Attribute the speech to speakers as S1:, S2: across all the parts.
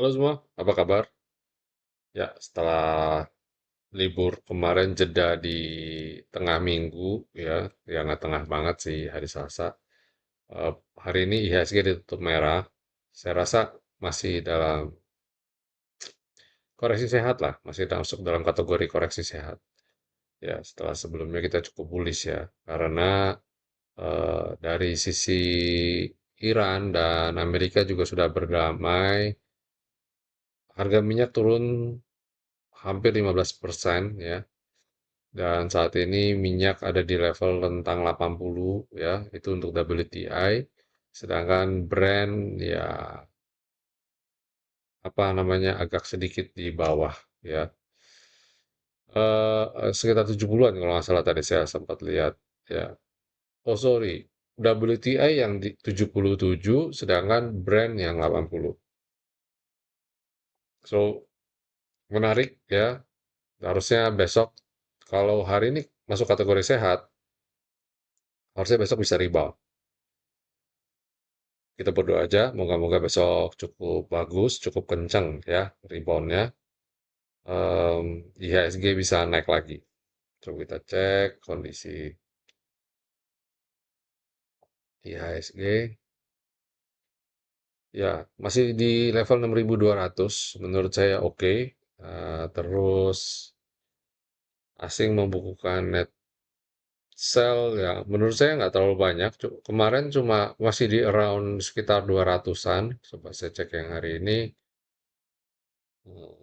S1: Halo semua, apa kabar? Ya, setelah libur kemarin jeda di tengah minggu, ya, yang nggak tengah banget sih, hari Selasa. Eh, Hari ini IHSG ditutup merah. Saya rasa masih dalam koreksi sehat lah, masih masuk dalam kategori koreksi sehat. Ya, setelah sebelumnya kita cukup bullish ya, karena dari sisi Iran dan Amerika juga sudah berdamai, harga minyak turun hampir 15% ya. Dan saat ini minyak ada di level rentang 80 ya, itu untuk WTI. Sedangkan Brent ya apa namanya agak sedikit di bawah ya. Sekitar 70-an kalau nggak salah tadi saya sempat lihat ya. Oh sorry, WTI yang di 77 sedangkan Brent yang 80. So menarik ya. Harusnya besok kalau hari ini masuk kategori sehat, harusnya besok bisa rebound. Kita berdoa aja, moga-moga besok cukup bagus, cukup kencang ya reboundnya. IHSG bisa naik lagi. Coba kita cek kondisi IHSG. Ya, masih di level 6.200. Menurut saya oke. Terus asing membukukan net sell ya, menurut saya nggak terlalu banyak. Kemarin cuma masih di around sekitar 200-an. Coba saya cek yang hari ini. Hmm,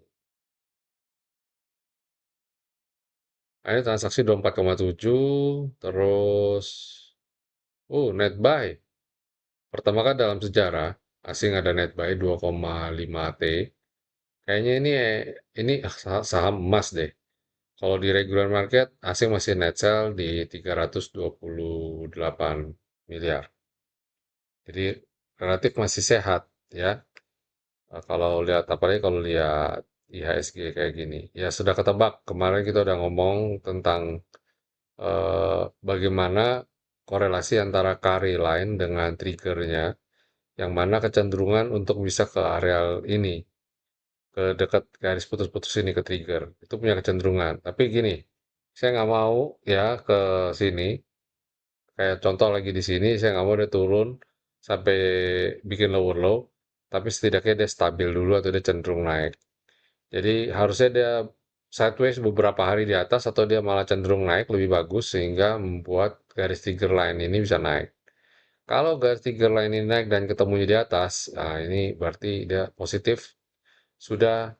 S1: Ini transaksi 24,7, terus net buy. Pertama kan dalam sejarah asing ada net buy 2,5 T. Kayaknya ini saham emas deh. Kalau di regular market asing masih net sell di 328 miliar. Jadi relatif masih sehat ya. Kalau lihat apalagi kalau lihat IHSG kayak gini. Ya sudah ketebak. Kemarin kita udah ngomong tentang bagaimana korelasi antara carry line dengan triggernya, yang mana kecenderungan untuk bisa ke areal ini, ke dekat garis putus-putus ini ke trigger, itu punya kecenderungan. Tapi gini, saya nggak mau ya ke sini, kayak contoh lagi di sini, saya nggak mau dia turun sampai bikin lower low, tapi setidaknya dia stabil dulu atau dia cenderung naik. Jadi harusnya dia sideways beberapa hari di atas atau dia malah cenderung naik lebih bagus sehingga membuat garis trigger line ini bisa naik. Kalau garis trigger line ini naik dan ketemunya di atas, nah ini berarti dia positif sudah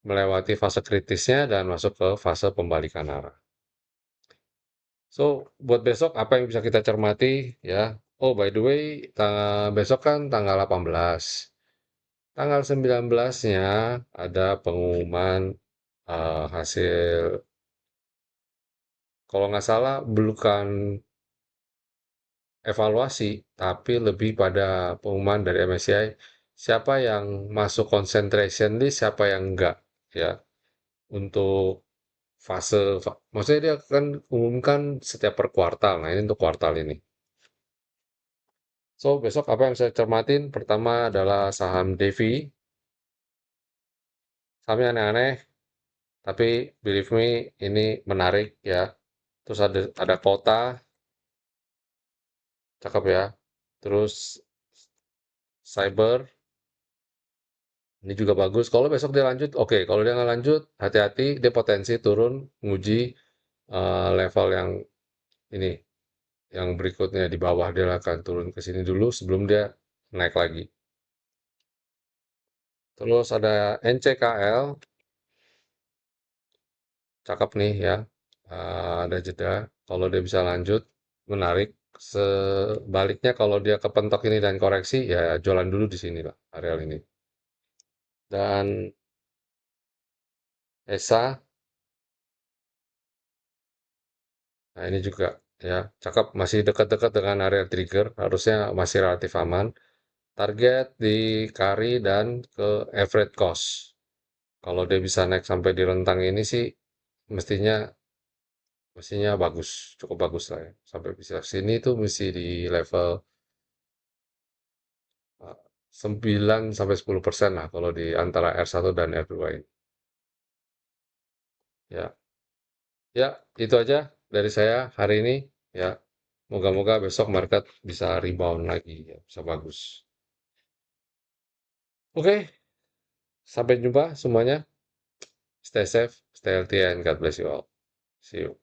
S1: melewati fase kritisnya dan masuk ke fase pembalikan arah. So, buat besok apa yang bisa kita cermati ya? Oh, by the way, besok kan tanggal 18. Tanggal 19-nya ada pengumuman hasil, kalau nggak salah bukan evaluasi, tapi lebih pada pengumuman dari MSCI siapa yang masuk concentration list, siapa yang enggak ya. Untuk maksudnya dia akan umumkan setiap per kuartal. Nah, ini untuk kuartal ini. So, besok apa yang saya cermatin? Pertama adalah saham Devi. Sahamnya aneh-aneh, tapi believe me ini menarik ya. Terus ada kota, cakep ya. Terus cyber, ini juga bagus. Kalau besok dia lanjut, oke. Kalau dia nggak lanjut, hati-hati. Dia potensi turun, nguji level yang ini, yang berikutnya di bawah dia akan turun ke sini dulu sebelum dia naik lagi. Terus ada NCKL, cakep nih ya. Ada jeda. Kalau dia bisa lanjut, menarik. Sebaliknya kalau dia kepentok ini dan koreksi, ya jualan dulu di sini lah, areal ini. Dan ESA, nah ini juga ya, cakep. Masih dekat-dekat dengan area trigger, harusnya masih relatif aman. Target di carry dan ke average cost. Kalau dia bisa naik sampai di rentang ini sih, mestinya mestinya bagus, cukup bagus lah ya. Sampai bisa sini tuh mesti di level 9 sampai 10% lah kalau di antara R1 dan R2 ini. Ya, ya itu aja dari saya hari ini. Ya, moga-moga besok market bisa rebound lagi, ya, bisa bagus. Oke, sampai jumpa semuanya. Stay safe, stay healthy, and God bless you all. See you.